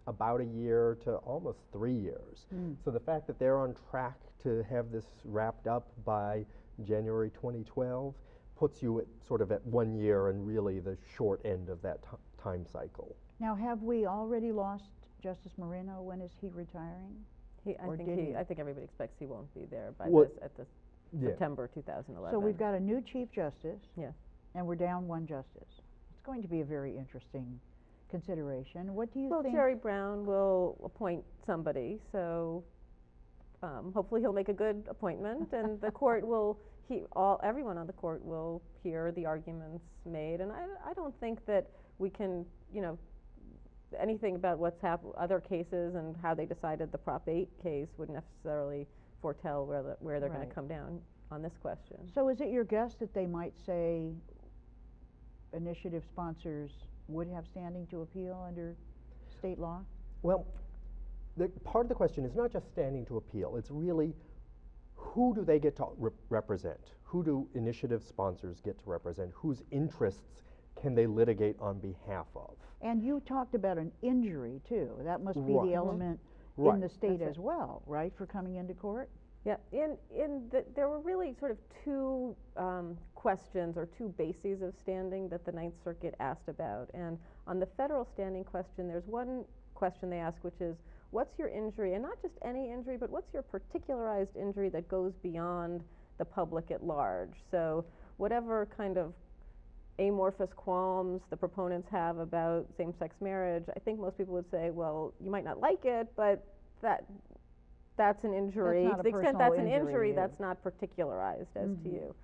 about a year to almost 3 years. So the fact that they're on track to have this wrapped up by January 2012 puts you at sort of at 1 year and really the short end of that time cycle. Now, have we already lost Justice Moreno? When is he retiring? I think everybody expects he won't be there by September 2011. So we've got a new Chief Justice. Yes. And we're down one justice. It's going to be a very interesting consideration. What do you think? Well, Jerry Brown will appoint somebody, so hopefully he'll make a good appointment, and the court will, everyone on the court will hear the arguments made, and I don't think that we can, anything about what's happened, other cases and how they decided the Prop 8 case would necessarily foretell where they're going to come down on this question. So is it your guess that they might say initiative sponsors would have standing to appeal under state law? Well, part of the question is not just standing to appeal, it's really who do they get to represent? Who do initiative sponsors get to represent? Whose interests can they litigate on behalf of? And you talked about an injury too. That must be Right. the element in Right. the state That's as well, right, for coming into court? Yeah, there were really sort of two questions or two bases of standing that the Ninth Circuit asked about. And on the federal standing question, there's one question they ask, which is, what's your injury? And not just any injury, but what's your particularized injury that goes beyond the public at large? So whatever kind of amorphous qualms the proponents have about same-sex marriage, I think most people would say, well, you might not like it, but that's an injury. That's not To a the extent personal that's an injury, yeah. that's not particularized as to you.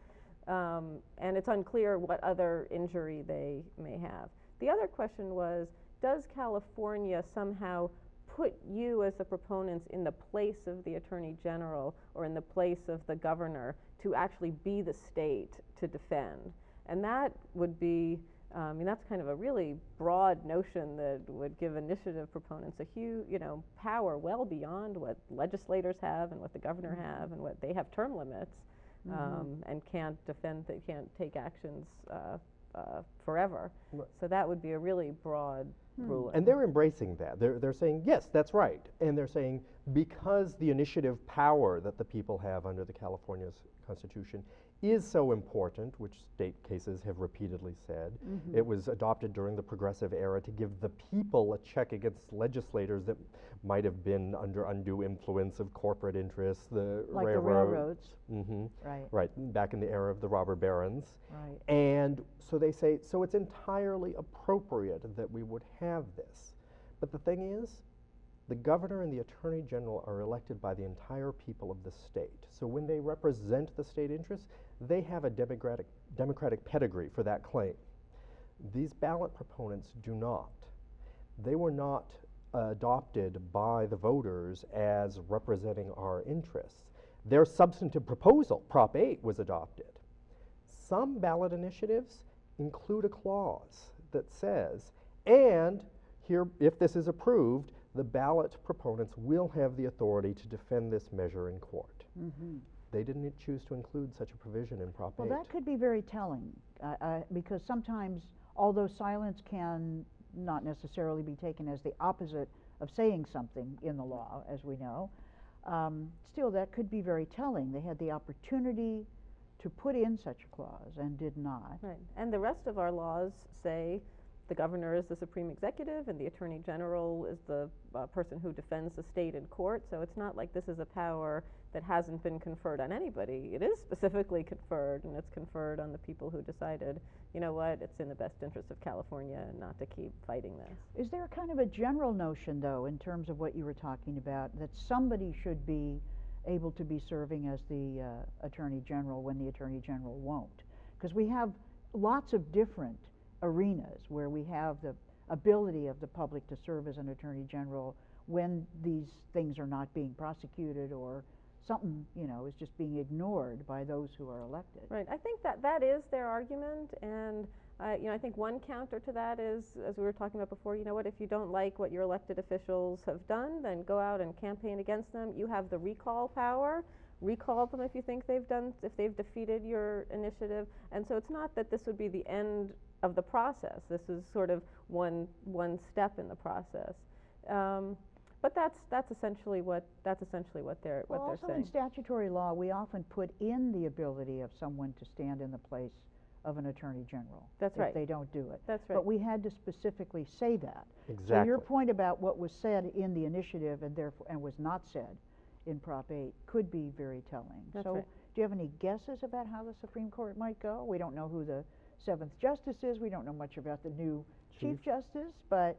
And it's unclear what other injury they may have. The other question was, does California somehow put you as the proponents in the place of the Attorney General or in the place of the governor to actually be the state to defend? And that would be, I mean, that's kind of a really broad notion that would give initiative proponents a huge, power well beyond what legislators have and what the governor have and what they have term limits, and can't defend, they can't take actions forever. Right. So that would be a really broad ruling. And they're embracing that. They're saying, yes, that's right. And they're saying, because the initiative power that the people have under the California's Constitution is so important, which state cases have repeatedly said. It was adopted during the progressive era to give the people a check against legislators that might have been under undue influence of corporate interests, the Like the railroads. railroads. Right. Right, back in the era of the robber barons. Right. And so they say, so it's entirely appropriate that we would have this. But the thing is, the governor and the attorney general are elected by the entire people of the state. So when they represent the state interests, they have a democratic pedigree for that claim. These ballot proponents do not. They were not adopted by the voters as representing our interests. Their substantive proposal, Prop 8, was adopted. Some ballot initiatives include a clause that says, and here, if this is approved, the ballot proponents will have the authority to defend this measure in court. They didn't choose to include such a provision in Prop 8. Well, that could be very telling, because sometimes, although silence can not necessarily be taken as the opposite of saying something in the law, as we know, still that could be very telling. They had the opportunity to put in such a clause and did not. Right, and the rest of our laws say the governor is the supreme executive and the attorney general is the person who defends the state in court, so it's not like this is a power that hasn't been conferred on anybody. It is specifically conferred, and it's conferred on the people who decided, you know what, it's in the best interest of California not to keep fighting this. Is there kind of a general notion, though, in terms of what you were talking about, that somebody should be able to be serving as the attorney general when the attorney general won't? Because we have lots of different arenas where we have the ability of the public to serve as an attorney general when these things are not being prosecuted or something, is just being ignored by those who are elected. Right, I think that is their argument, and I think one counter to that is, as we were talking about before, you know what, if you don't like what your elected officials have done, then go out and campaign against them. You have the recall power. Recall them if you think if they've defeated your initiative. And so it's not that this would be the end of the process. This is sort of one step in the process. But that's essentially what they're saying. Also in statutory law, we often put in the ability of someone to stand in the place of an attorney general. That's right. If they don't do it. That's right. But we had to specifically say that. Exactly. So your point about what was said in the initiative and was not said in Prop 8 could be very telling. That's so right. Do you have any guesses about how the Supreme Court might go? We don't know who the 7th Justice is. We don't know much about the new Chief Justice, but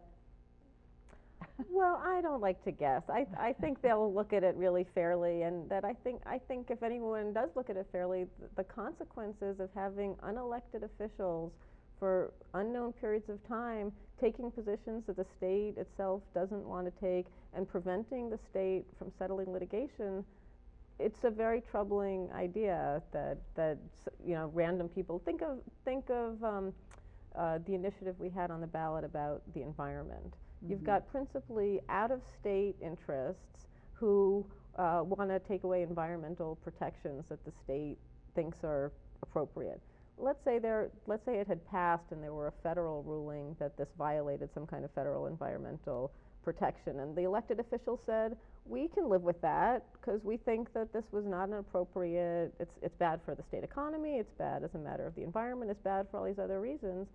well, I don't like to guess. I think they'll look at it really fairly, and that I think if anyone does look at it fairly, the consequences of having unelected officials for unknown periods of time taking positions that the state itself doesn't want to take and preventing the state from settling litigation, it's a very troubling idea that random people think of the initiative we had on the ballot about the environment. You've got principally out-of-state interests who want to take away environmental protections that the state thinks are appropriate. Let's say it had passed and there were a federal ruling that this violated some kind of federal environmental protection, and the elected officials said, we can live with that because we think that this was not an appropriate, it's bad for the state economy, it's bad as a matter of the environment, it's bad for all these other reasons.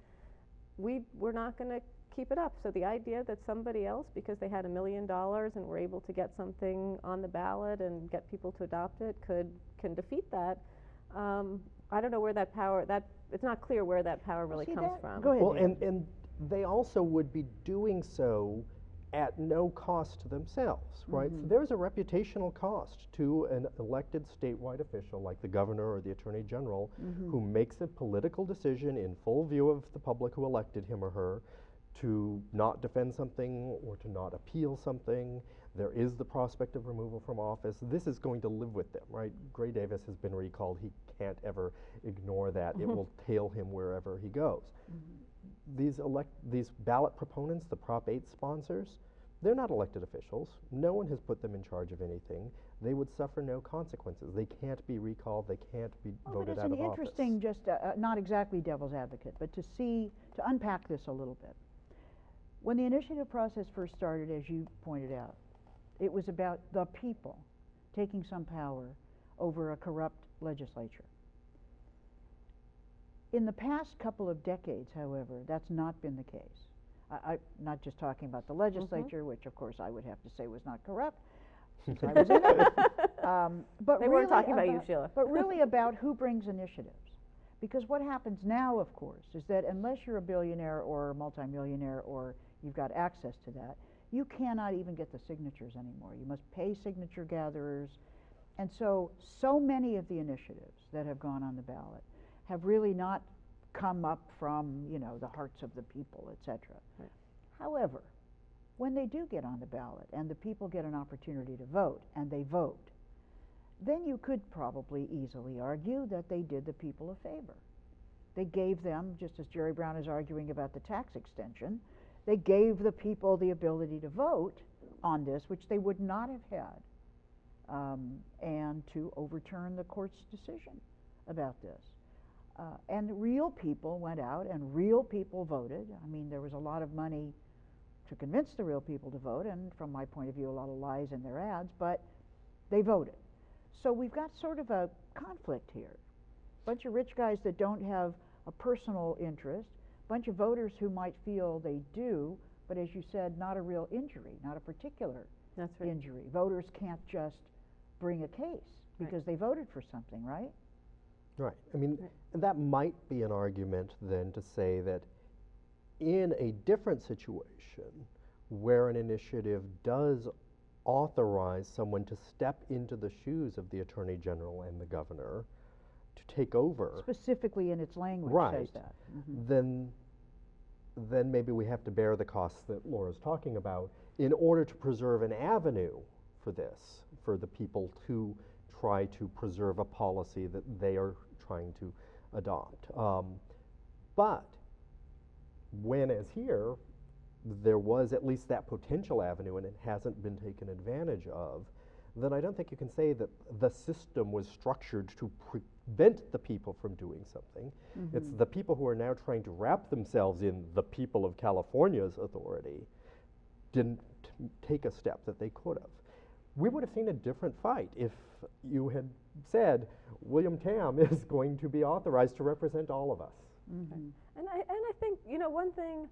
We're not going to keep it up. So the idea that somebody else, because they had $1 million and were able to get something on the ballot and get people to adopt it, can defeat that. I don't know where that power, it's not clear where that power really comes from. Go ahead. Well, and they also would be doing so at no cost to themselves, right? So there's a reputational cost to an elected statewide official like the governor or the attorney general who makes a political decision in full view of the public who elected him or her to not defend something or to not appeal something. There is the prospect of removal from office. This is going to live with them, right? Gray Davis has been recalled. He can't ever ignore that. It will tail him wherever he goes. These ballot proponents, the Prop 8 sponsors, they're not elected officials. No one has put them in charge of anything. They would suffer no consequences. They can't be recalled. They can't be voted out of office. But it's an interesting, just not exactly devil's advocate, but to unpack this a little bit. When the initiative process first started, as you pointed out, it was about the people taking some power over a corrupt legislature. In the past couple of decades, however, that's not been the case. I'm not just talking about the legislature, which of course I would have to say was not corrupt, since I was in it. But they weren't talking about you, Sheila. But really about who brings initiatives. Because what happens now, of course, is that unless you're a billionaire or a multimillionaire or you've got access to that, you cannot even get the signatures anymore. You must pay signature gatherers. And so many of the initiatives that have gone on the ballot have really not come up from, the hearts of the people, et cetera. Right. However, when they do get on the ballot and the people get an opportunity to vote, and they vote, then you could probably easily argue that they did the people a favor. They gave them, just as Jerry Brown is arguing about the tax extension, they gave the people the ability to vote on this, which they would not have had, and to overturn the court's decision about this. And real people went out and real people voted. I mean, there was a lot of money to convince the real people to vote, and from my point of view, a lot of lies in their ads, but they voted. So we've got sort of a conflict here. A bunch of rich guys that don't have a personal interest, a bunch of voters who might feel they do, but as you said, not a real injury, not a particular injury. Voters can't just bring a case because they voted for something, right? Right. I mean, and that might be an argument then to say that in a different situation where an initiative does authorize someone to step into the shoes of the Attorney General and the Governor to take over. Specifically in its language says that. Then maybe we have to bear the costs that Laura's talking about in order to preserve an avenue for this, for the people to try to preserve a policy that they are trying to adopt. But when, as here, there was at least that potential avenue and it hasn't been taken advantage of, then I don't think you can say that the system was structured to prevent the people from doing something. It's the people who are now trying to wrap themselves in the people of California's authority didn't take a step that they could have. We would have seen a different fight if you had said William Tam is going to be authorized to represent all of us. And I think, one thing,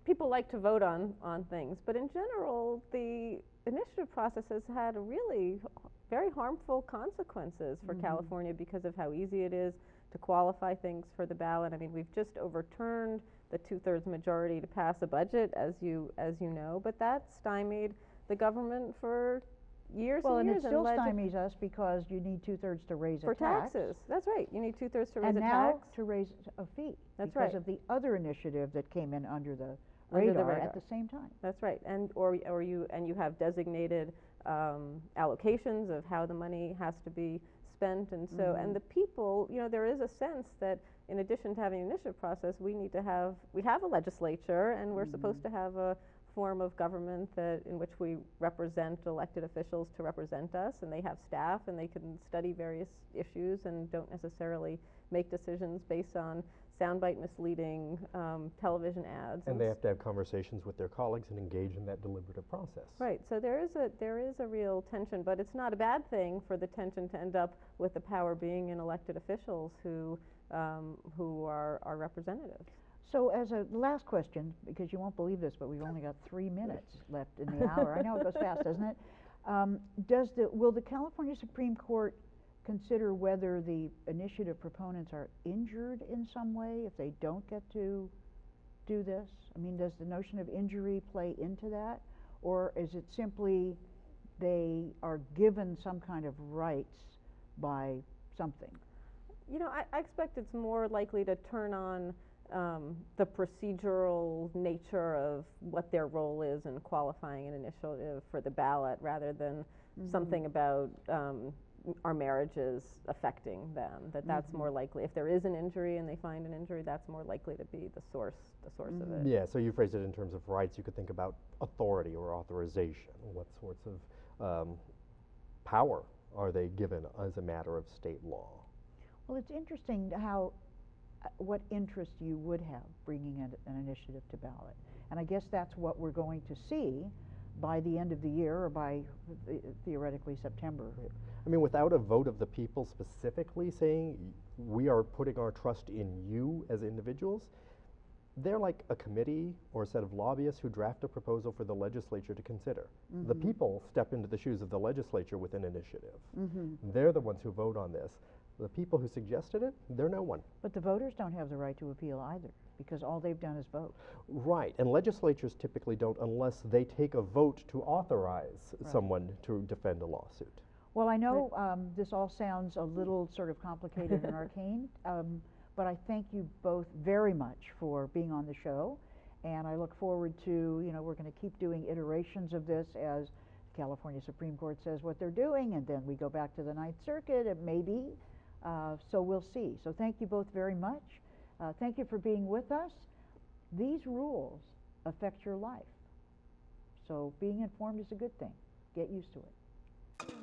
people like to vote on things, but in general, the initiative process has had really very harmful consequences for California because of how easy it is to qualify things for the ballot. I mean, we've just overturned the 2/3 majority to pass a budget, as you know, but that stymied the government for years and years. And it still stymies us because you need 2/3 to raise a tax. For taxes, that's right. You need 2/3 to raise a tax. And now to raise a fee. That's because of the other initiative that came in under the Under radar the radar at the same time. That's right, and you have designated allocations of how the money has to be spent, and so, and the people, you know, there is a sense that in addition to having an initiative process, we have a legislature, and we're supposed to have a form of government that, in which we represent elected officials to represent us, and they have staff, and they can study various issues and don't necessarily make decisions based on soundbite misleading television ads. And they have to have conversations with their colleagues and engage in that deliberative process. Right, so there is a real tension, but it's not a bad thing for the tension to end up with the power being in elected officials who are representatives. So as a last question, because you won't believe this, but we've only got 3 minutes left in the hour. I know it goes fast, doesn't it? Will the California Supreme Court consider whether the initiative proponents are injured in some way if they don't get to do this? I mean, does the notion of injury play into that? Or is it simply they are given some kind of rights by something? You know, I expect it's more likely to turn on the procedural nature of what their role is in qualifying an initiative for the ballot, rather than something about our marriages affecting them. That's more likely. If there is an injury and they find an injury, that's more likely to be the source of it. Yeah, so you phrased it in terms of rights. You could think about authority or authorization. What sorts of power are they given as a matter of state law? Well, it's interesting how what interest you would have bringing an initiative to ballot. And I guess that's what we're going to see by the end of the year, or by theoretically September. Yeah. I mean, without a vote of the people specifically saying, we are putting our trust in you as individuals, they're like a committee or a set of lobbyists who draft a proposal for the legislature to consider. The people step into the shoes of the legislature with an initiative. They're the ones who vote on this. The people who suggested it, they're no one. But the voters don't have the right to appeal either, because all they've done is vote. Right, and legislatures typically don't unless they take a vote to authorize someone to defend a lawsuit. Well, I know this all sounds a little sort of complicated and arcane, but I thank you both very much for being on the show, and I look forward to, you know, we're going to keep doing iterations of this as the California Supreme Court says what they're doing, and then we go back to the Ninth Circuit, and maybe. So we'll see. So thank you both very much. Thank you for being with us. These rules affect your life. So being informed is a good thing. Get used to it.